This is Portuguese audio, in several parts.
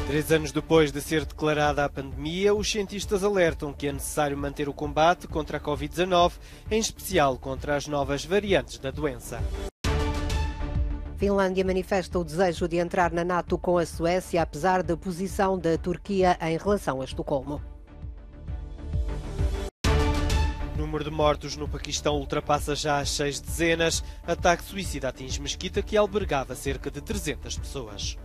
3 anos depois de ser declarada a pandemia, os cientistas alertam que é necessário manter o combate contra a Covid-19, em especial contra as novas variantes da doença. Finlândia manifesta o desejo de entrar na NATO com a Suécia, apesar da posição da Turquia em relação a Estocolmo. O número de mortos no Paquistão ultrapassa já as 6 dezenas. Ataque suicida atinge mesquita que albergava cerca de 300 pessoas.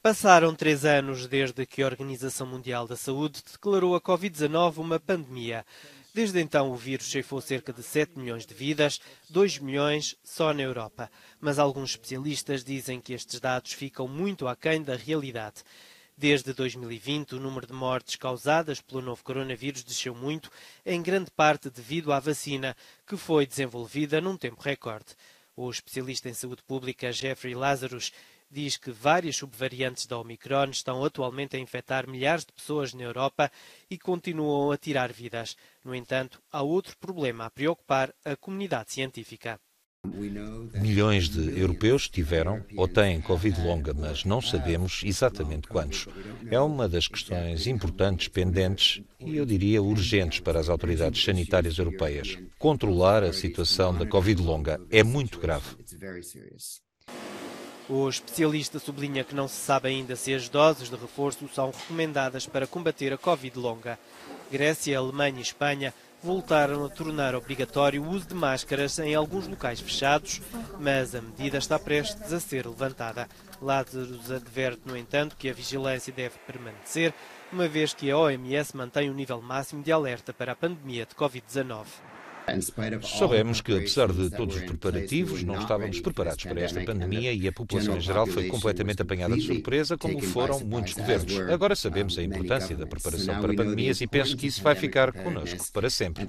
Passaram 3 anos desde que a Organização Mundial da Saúde declarou a Covid-19 uma pandemia. Desde então, o vírus ceifou cerca de 7 milhões de vidas, 2 milhões só na Europa. Mas alguns especialistas dizem que estes dados ficam muito aquém da realidade. Desde 2020, o número de mortes causadas pelo novo coronavírus desceu muito, em grande parte devido à vacina, que foi desenvolvida num tempo recorde. O especialista em saúde pública Jeffrey Lazarus diz que várias subvariantes da Omicron estão atualmente a infectar milhares de pessoas na Europa e continuam a tirar vidas. No entanto, há outro problema a preocupar a comunidade científica. Milhões de europeus tiveram ou têm Covid longa, mas não sabemos exatamente quantos. É uma das questões importantes, pendentes e, eu diria, urgentes para as autoridades sanitárias europeias. Controlar a situação da Covid longa é muito grave. O especialista sublinha que não se sabe ainda se as doses de reforço são recomendadas para combater a Covid longa. Grécia, Alemanha e Espanha voltaram a tornar obrigatório o uso de máscaras em alguns locais fechados, mas a medida está prestes a ser levantada. Lazarus adverte, no entanto, que a vigilância deve permanecer, uma vez que a OMS mantém um nível máximo de alerta para a pandemia de Covid-19. Sabemos que, apesar de todos os preparativos, não estávamos preparados para esta pandemia e a população em geral foi completamente apanhada de surpresa, como foram muitos governos. Agora sabemos a importância da preparação para pandemias e penso que isso vai ficar connosco para sempre.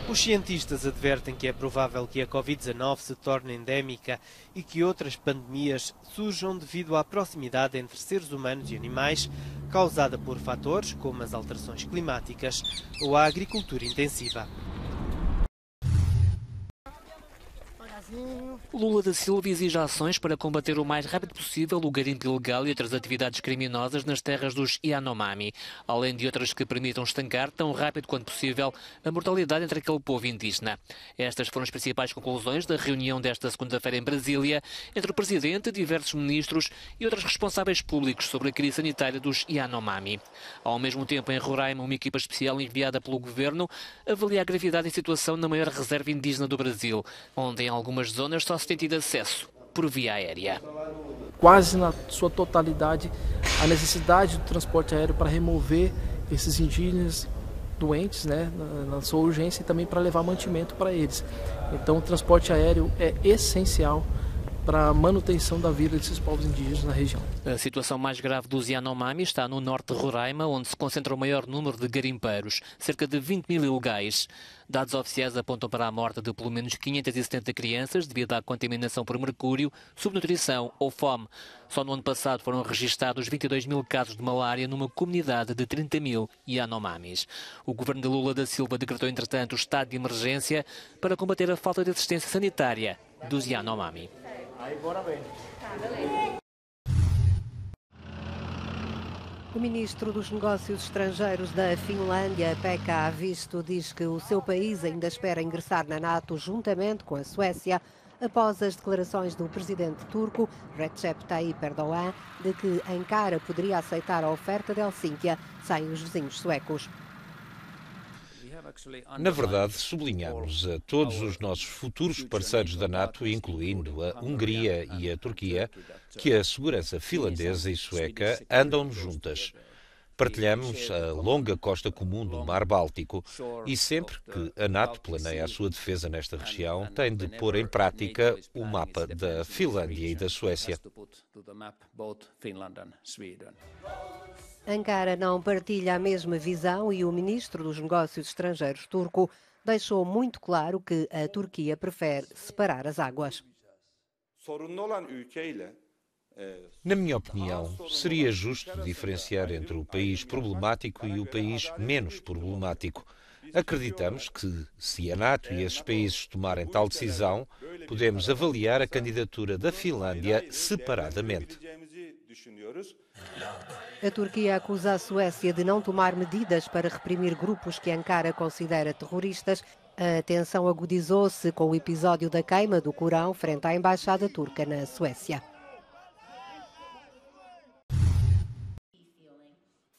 Os cientistas advertem que é provável que a Covid-19 se torne endémica e que outras pandemias surjam devido à proximidade entre seres humanos e animais, causada por fatores como as alterações climáticas ou a agricultura intensiva. Lula da Silva exige ações para combater o mais rápido possível o garimpo ilegal e outras atividades criminosas nas terras dos Yanomami, além de outras que permitam estancar, tão rápido quanto possível, a mortalidade entre aquele povo indígena. Estas foram as principais conclusões da reunião desta segunda-feira em Brasília, entre o Presidente, diversos ministros e outros responsáveis públicos sobre a crise sanitária dos Yanomami. Ao mesmo tempo, em Roraima, uma equipa especial enviada pelo Governo avalia a gravidade em situação na maior reserva indígena do Brasil, onde em algumas zonas só se tem tido acesso por via aérea. Quase na sua totalidade, a necessidade do transporte aéreo para remover esses indígenas doentes, na sua urgência, e também para levar mantimento para eles. Então o transporte aéreo é essencial para a manutenção da vida desses povos indígenas na região. A situação mais grave dos Yanomami está no norte de Roraima, onde se concentra o maior número de garimpeiros, cerca de 20 mil ilegais. Dados oficiais apontam para a morte de pelo menos 570 crianças devido à contaminação por mercúrio, subnutrição ou fome. Só no ano passado foram registados 22 mil casos de malária numa comunidade de 30 mil Yanomamis. O governo de Lula da Silva decretou, entretanto, o estado de emergência para combater a falta de assistência sanitária dos Yanomami. O ministro dos Negócios Estrangeiros da Finlândia, Pekka Haavisto, diz que o seu país ainda espera ingressar na NATO juntamente com a Suécia, após as declarações do presidente turco, Recep Tayyip Erdogan, de que Ankara poderia aceitar a oferta de Helsínquia sem os vizinhos suecos. Na verdade, sublinhamos a todos os nossos futuros parceiros da NATO, incluindo a Hungria e a Turquia, que a segurança finlandesa e sueca andam juntas. Partilhamos a longa costa comum do Mar Báltico e sempre que a NATO planeia a sua defesa nesta região, tem de pôr em prática o mapa da Finlândia e da Suécia. Ankara não partilha a mesma visão e o ministro dos Negócios Estrangeiros turco deixou muito claro que a Turquia prefere separar as águas. Na minha opinião, seria justo diferenciar entre o país problemático e o país menos problemático. Acreditamos que, se a NATO e esses países tomarem tal decisão, podemos avaliar a candidatura da Finlândia separadamente. A Turquia acusa a Suécia de não tomar medidas para reprimir grupos que Ankara considera terroristas. A tensão agudizou-se com o episódio da queima do Corão frente à embaixada turca na Suécia.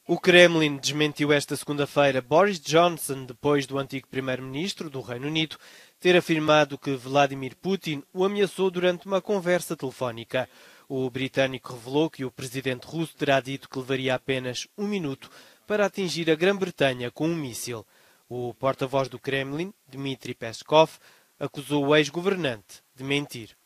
O Kremlin desmentiu esta segunda-feira Boris Johnson depois do antigo primeiro-ministro do Reino Unido ter afirmado que Vladimir Putin o ameaçou durante uma conversa telefónica. O britânico revelou que o presidente russo terá dito que levaria apenas 1 minuto para atingir a Grã-Bretanha com um míssil. O porta-voz do Kremlin, Dmitry Peskov, acusou o ex-governante de mentir.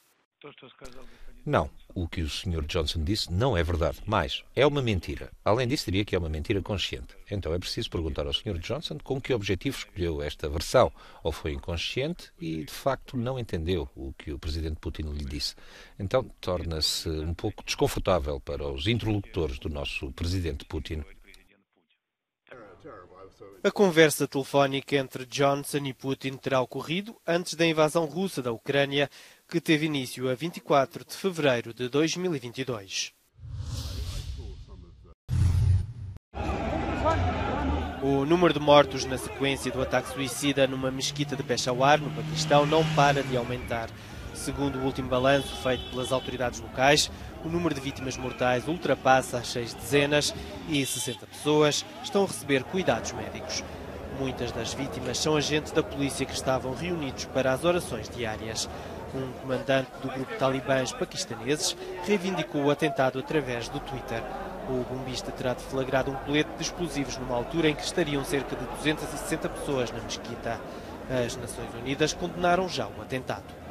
Não, o que o Sr. Johnson disse não é verdade, mas é uma mentira. Além disso, diria que é uma mentira consciente. Então é preciso perguntar ao Sr. Johnson com que objetivo escolheu esta versão. Ou foi inconsciente e, de facto, não entendeu o que o Presidente Putin lhe disse. Então torna-se um pouco desconfortável para os interlocutores do nosso Presidente Putin. A conversa telefónica entre Johnson e Putin terá ocorrido antes da invasão russa da Ucrânia, que teve início a 24 de fevereiro de 2022. O número de mortos na sequência do ataque suicida numa mesquita de Peshawar, no Paquistão, não para de aumentar. Segundo o último balanço feito pelas autoridades locais, o número de vítimas mortais ultrapassa as 6 dezenas e 60 pessoas estão a receber cuidados médicos. Muitas das vítimas são agentes da polícia que estavam reunidos para as orações diárias. Um comandante do grupo talibãs paquistaneses reivindicou o atentado através do Twitter. O bombista terá deflagrado um colete de explosivos numa altura em que estariam cerca de 260 pessoas na mesquita. As Nações Unidas condenaram já o atentado.